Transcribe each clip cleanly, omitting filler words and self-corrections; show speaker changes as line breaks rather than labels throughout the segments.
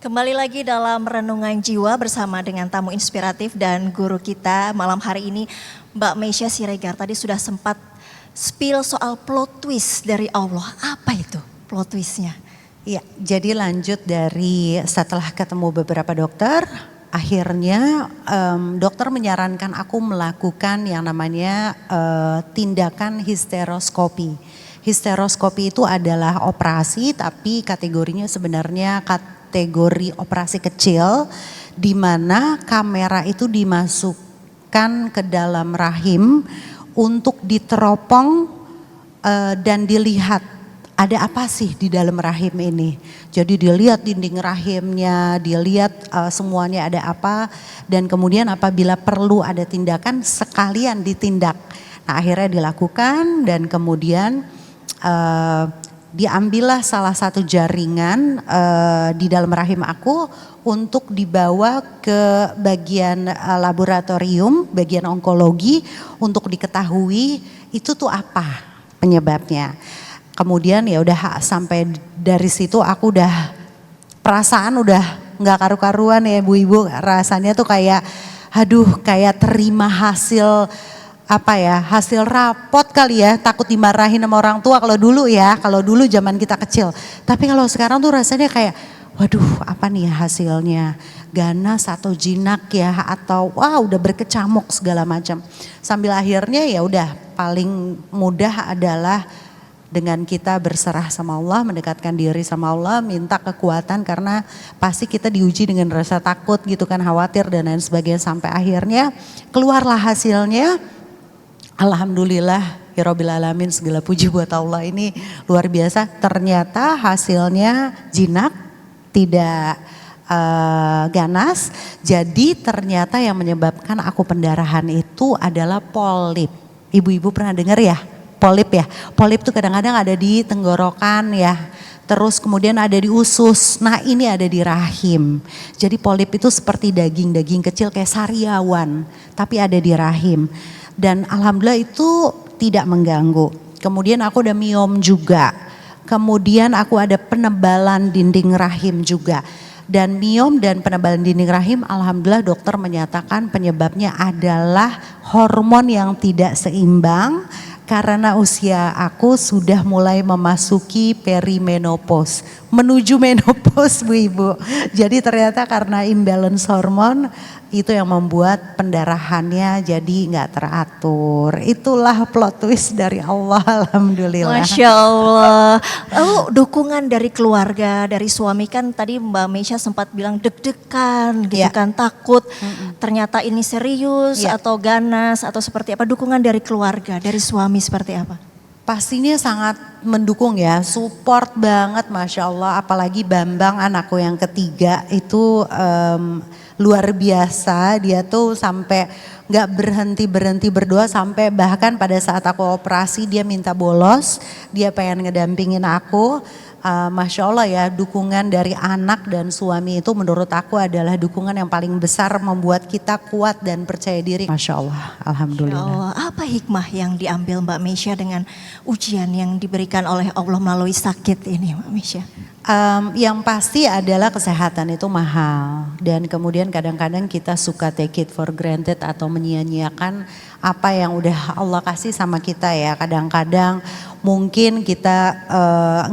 Kembali lagi dalam Renungan Jiwa bersama dengan tamu inspiratif dan guru kita malam hari ini, Mbak Meisya Siregar. Tadi sudah sempat spill soal plot twist dari Allah. Apa itu plot twistnya?
Ya, jadi lanjut dari setelah ketemu beberapa dokter, akhirnya dokter menyarankan aku melakukan yang namanya tindakan histeroskopi. Histeroskopi itu adalah operasi tapi kategorinya sebenarnya kategori operasi kecil di mana kamera itu dimasukkan ke dalam rahim untuk diteropong dan dilihat ada apa sih di dalam rahim ini. Jadi dilihat dinding rahimnya, dilihat semuanya ada apa dan kemudian apabila perlu ada tindakan sekalian ditindak. Nah, akhirnya dilakukan dan kemudian diambillah salah satu jaringan di dalam rahim aku untuk dibawa ke bagian laboratorium, bagian onkologi untuk diketahui itu tuh apa penyebabnya. Kemudian ya udah sampai dari situ aku udah perasaan udah nggak karu-karuan ya ibu-ibu, rasanya tuh kayak aduh kayak terima hasil apa ya, hasil rapot kali ya, takut dimarahin sama orang tua kalau dulu zaman kita kecil. Tapi kalau sekarang tuh rasanya kayak waduh apa nih ya hasilnya, ganas atau jinak ya atau wah udah berkecamuk segala macam. Sambil akhirnya ya udah paling mudah adalah dengan kita berserah sama Allah, mendekatkan diri sama Allah, minta kekuatan karena pasti kita diuji dengan rasa takut gitu kan, khawatir dan lain sebagainya sampai akhirnya keluarlah hasilnya. Alhamdulillah ya Rabbil Alamin, segala puji buat Allah, ini luar biasa. Ternyata hasilnya jinak, tidak ganas. Jadi ternyata yang menyebabkan aku pendarahan itu adalah polip. Ibu-ibu pernah dengar ya polip ya? Polip itu kadang-kadang ada di tenggorokan ya. Terus kemudian ada di usus, nah ini ada di rahim. Jadi polip itu seperti daging-daging kecil kayak sariawan, tapi ada di rahim. Dan alhamdulillah itu tidak mengganggu. Kemudian aku ada miom juga. Kemudian aku ada penebalan dinding rahim juga. Dan miom dan penebalan dinding rahim alhamdulillah dokter menyatakan penyebabnya adalah hormon yang tidak seimbang. Karena usia aku sudah mulai memasuki perimenopause, menuju menopause Bu Ibu. Jadi ternyata karena imbalance hormon itu yang membuat pendarahannya jadi nggak teratur. Itulah plot twist dari Allah, alhamdulillah.
Masya Allah. Lalu dukungan dari keluarga, dari suami, kan tadi Mbak Meisya sempat bilang deg-degan gitu kan, takut ternyata ini serius atau ganas atau seperti apa. Dukungan dari keluarga, dari suami seperti apa?
Pastinya sangat mendukung ya, support banget Masya Allah. Apalagi Bambang anakku yang ketiga itu luar biasa, dia tuh sampai gak berhenti berdoa sampai bahkan pada saat aku operasi dia minta bolos, dia pengen ngedampingin aku. Masya Allah ya, dukungan dari anak dan suami itu menurut aku adalah dukungan yang paling besar membuat kita kuat dan percaya diri. Masya Allah, alhamdulillah.
Masya Allah, apa hikmah yang diambil Mbak Meisya dengan ujian yang diberikan oleh Allah melalui sakit ini Mbak Meisya?
Yang pasti adalah kesehatan itu mahal dan kemudian kadang-kadang kita suka take it for granted atau menyia-nyiakan apa yang udah Allah kasih sama kita ya. Kadang-kadang mungkin kita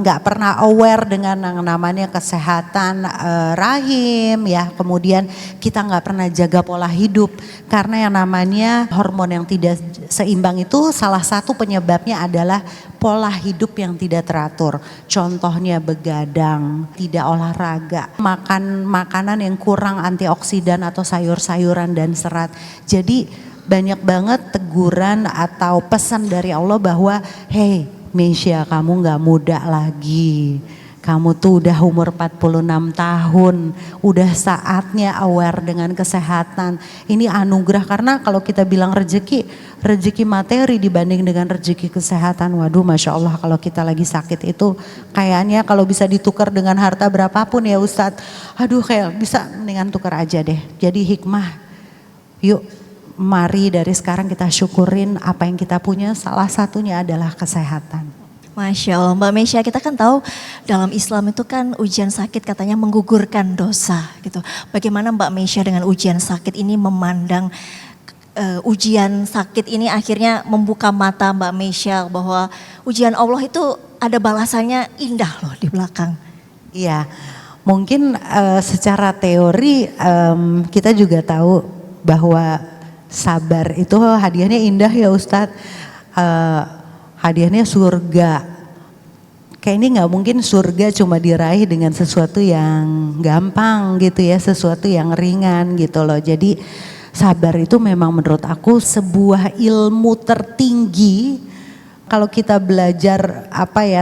nggak pernah aware dengan yang namanya kesehatan rahim ya, kemudian kita nggak pernah jaga pola hidup karena yang namanya hormon yang tidak seimbang itu salah satu penyebabnya adalah pola hidup yang tidak teratur. Contohnya begadang, tidak olahraga, makan makanan yang kurang antioksidan atau sayur-sayuran dan serat. Jadi banyak banget teguran atau pesan dari Allah bahwa hey Meisya, kamu gak muda lagi, kamu tuh udah umur 46 tahun, udah saatnya aware dengan kesehatan. Ini anugerah karena kalau kita bilang rezeki materi dibanding dengan rezeki kesehatan. Waduh Masya Allah, kalau kita lagi sakit itu kayaknya kalau bisa ditukar dengan harta berapapun ya Ustadz, aduh kayak bisa mendingan tukar aja deh. Jadi hikmah, yuk mari dari sekarang kita syukurin apa yang kita punya, salah satunya adalah kesehatan.
Masya Allah, Mbak Mesya, kita kan tahu dalam Islam itu kan ujian sakit katanya menggugurkan dosa gitu. Bagaimana Mbak Mesya dengan ujian sakit ini memandang ujian sakit ini akhirnya membuka mata Mbak Mesya bahwa ujian Allah itu ada balasannya indah loh di belakang.
Iya, mungkin secara teori kita juga tahu bahwa sabar itu hadiahnya indah ya Ustadz. Hadiahnya surga. Kayak ini nggak mungkin surga cuma diraih dengan sesuatu yang gampang gitu ya, sesuatu yang ringan gitu loh. Jadi sabar itu memang menurut aku sebuah ilmu tertinggi. Kalau kita belajar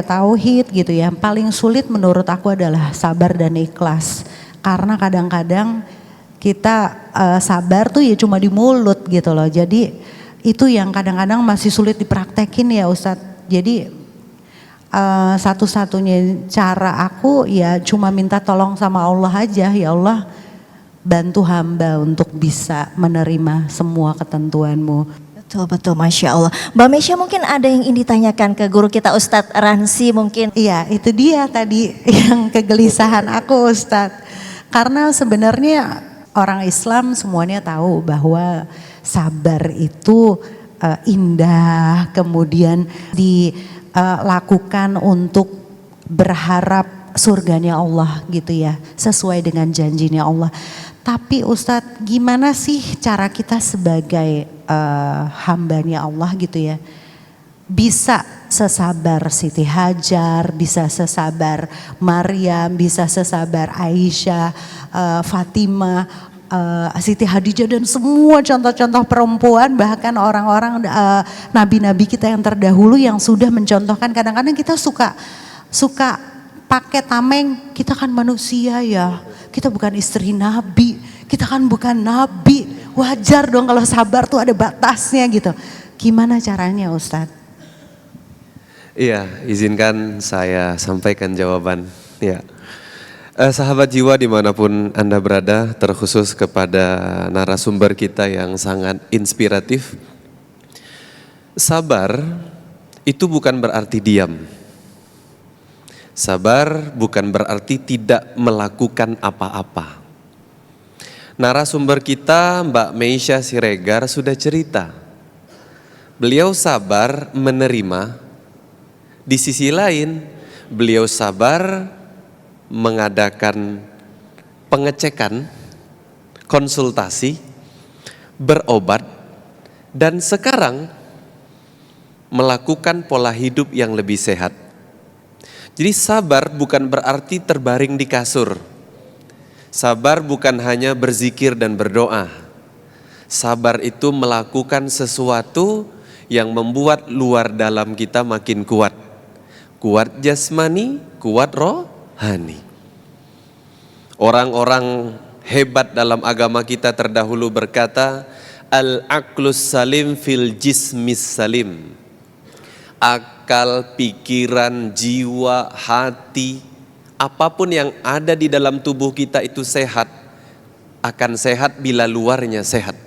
tauhid gitu ya, paling sulit menurut aku adalah sabar dan ikhlas. Karena kadang-kadang kita sabar tuh ya cuma di mulut gitu loh. Jadi itu yang kadang-kadang masih sulit dipraktekin ya Ustadz. Jadi satu-satunya cara aku ya cuma minta tolong sama Allah aja. Ya Allah, bantu hamba untuk bisa menerima semua ketentuanmu.
Betul, Masya Allah. Mbak Mesya, mungkin ada yang ingin ditanyakan ke guru kita Ustadz Ransi mungkin.
Iya, itu dia tadi yang kegelisahan aku Ustadz. Karena sebenarnya orang Islam semuanya tahu bahwa sabar itu indah, kemudian dilakukan untuk berharap surganya Allah gitu ya, sesuai dengan janjinya Allah. Tapi Ustadz, gimana sih cara kita sebagai hambanya Allah gitu ya, bisa sesabar Siti Hajar, bisa sesabar Maryam, bisa sesabar Aisyah, Fatimah, Siti Hadijah dan semua contoh-contoh perempuan, bahkan orang-orang nabi-nabi kita yang terdahulu yang sudah mencontohkan. Kadang-kadang kita suka pakai tameng, kita kan manusia ya, kita bukan istri nabi, kita kan bukan nabi, wajar dong kalau sabar tuh ada batasnya gitu. Gimana caranya Ustadz?
Iya, izinkan saya sampaikan jawaban. Ya, sahabat jiwa dimanapun Anda berada, terkhusus kepada narasumber kita yang sangat inspiratif. Sabar itu bukan berarti diam. Sabar bukan berarti tidak melakukan apa-apa. Narasumber kita Mbak Meisya Siregar sudah cerita. Beliau sabar menerima. Di sisi lain, beliau sabar mengadakan pengecekan, konsultasi, berobat, dan sekarang melakukan pola hidup yang lebih sehat. Jadi sabar bukan berarti terbaring di kasur. Sabar bukan hanya berzikir dan berdoa. Sabar itu melakukan sesuatu yang membuat luar dalam kita makin kuat. Kuat jasmani, kuat rohani. Orang-orang hebat dalam agama kita terdahulu berkata, al-aqlus salim fil jismis salim. Akal, pikiran, jiwa, hati, apapun yang ada di dalam tubuh kita itu sehat. Akan sehat bila luarnya sehat,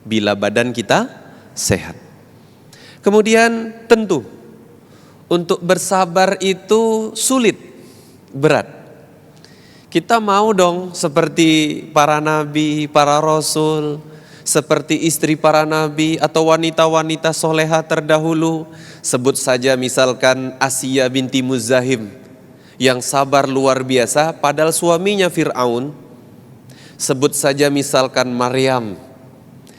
bila badan kita sehat. Kemudian tentu untuk bersabar itu sulit, berat. Kita mau dong seperti para nabi, para rasul, seperti istri para nabi atau wanita-wanita soleha terdahulu. Sebut saja misalkan Asiyah binti Muzahim yang sabar luar biasa padahal suaminya Fir'aun. Sebut saja misalkan Maryam,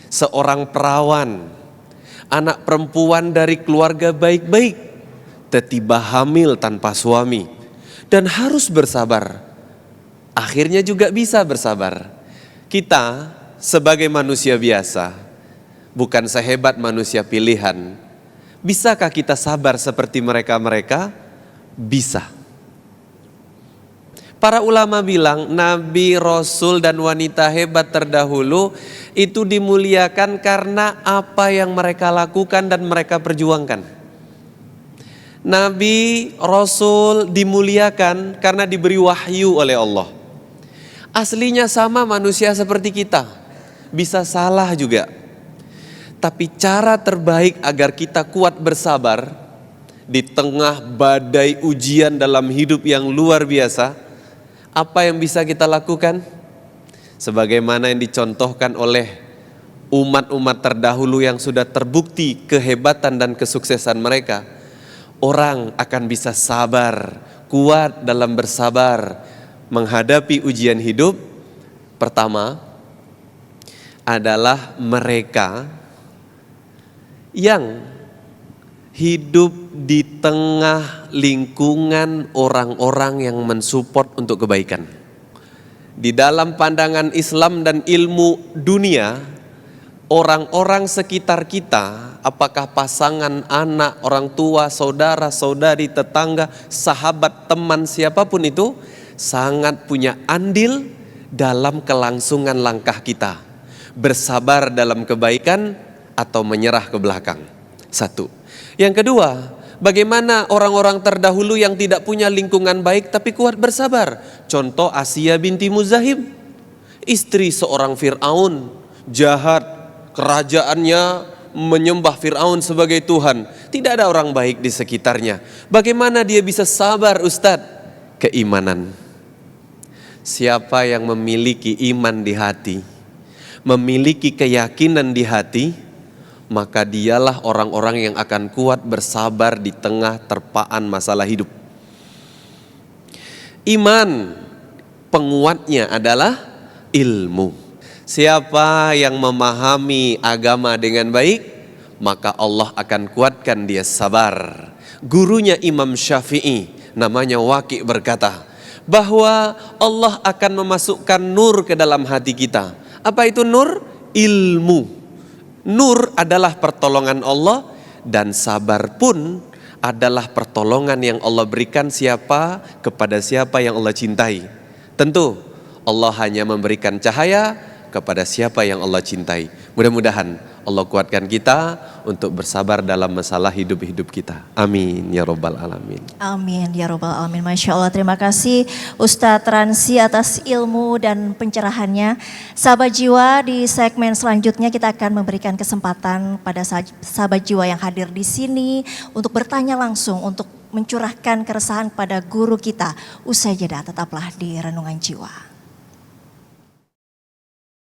seorang perawan, anak perempuan dari keluarga baik-baik, tiba hamil tanpa suami dan harus bersabar. Akhirnya juga bisa bersabar. Kita sebagai manusia biasa, bukan sehebat manusia pilihan. Bisakah kita sabar seperti mereka-mereka? Bisa. Para ulama bilang nabi, rasul dan wanita hebat terdahulu itu dimuliakan karena apa yang mereka lakukan dan mereka perjuangkan. Nabi, rasul dimuliakan karena diberi wahyu oleh Allah. Aslinya sama manusia seperti kita, bisa salah juga. Tapi cara terbaik agar kita kuat bersabar di tengah badai ujian dalam hidup yang luar biasa, apa yang bisa kita lakukan? Sebagaimana yang dicontohkan oleh umat-umat terdahulu yang sudah terbukti kehebatan dan kesuksesan mereka, orang akan bisa sabar, kuat dalam bersabar menghadapi ujian hidup. Pertama adalah mereka yang hidup di tengah lingkungan orang-orang yang mensupport untuk kebaikan. Di dalam pandangan Islam dan ilmu dunia, orang-orang sekitar kita, apakah pasangan, anak, orang tua, saudara, saudari, tetangga, sahabat, teman, siapapun itu, sangat punya andil dalam kelangsungan langkah kita. Bersabar dalam kebaikan atau menyerah ke belakang. Satu. Yang kedua, bagaimana orang-orang terdahulu yang tidak punya lingkungan baik tapi kuat bersabar. Contoh Asia binti Muzahim, istri seorang Fir'aun, jahat, kerajaannya menyembah Fir'aun sebagai Tuhan. Tidak ada orang baik di sekitarnya. Bagaimana dia bisa sabar, Ustadz? Keimanan. Siapa yang memiliki iman di hati, memiliki keyakinan di hati, maka dialah orang-orang yang akan kuat bersabar di tengah terpaan masalah hidup. Iman penguatnya adalah ilmu. Siapa yang memahami agama dengan baik, maka Allah akan kuatkan dia sabar. Gurunya Imam Syafi'i, namanya Waqi', berkata bahwa Allah akan memasukkan nur ke dalam hati kita. Apa itu nur? Ilmu. Nur adalah pertolongan Allah, dan sabar pun adalah pertolongan yang Allah berikan kepada siapa yang Allah cintai. Tentu Allah hanya memberikan cahaya kepada siapa yang Allah cintai. Mudah-mudahan Allah kuatkan kita untuk bersabar dalam masalah hidup-hidup kita. Amin ya robbal alamin.
Amin ya robbal alamin. Masya Allah, terima kasih Ustadz Ransi atas ilmu dan pencerahannya. Sahabat jiwa, di segmen selanjutnya kita akan memberikan kesempatan pada sahabat jiwa yang hadir di sini untuk bertanya langsung, untuk mencurahkan keresahan pada guru kita. Usai jeda, tetaplah di Renungan Jiwa.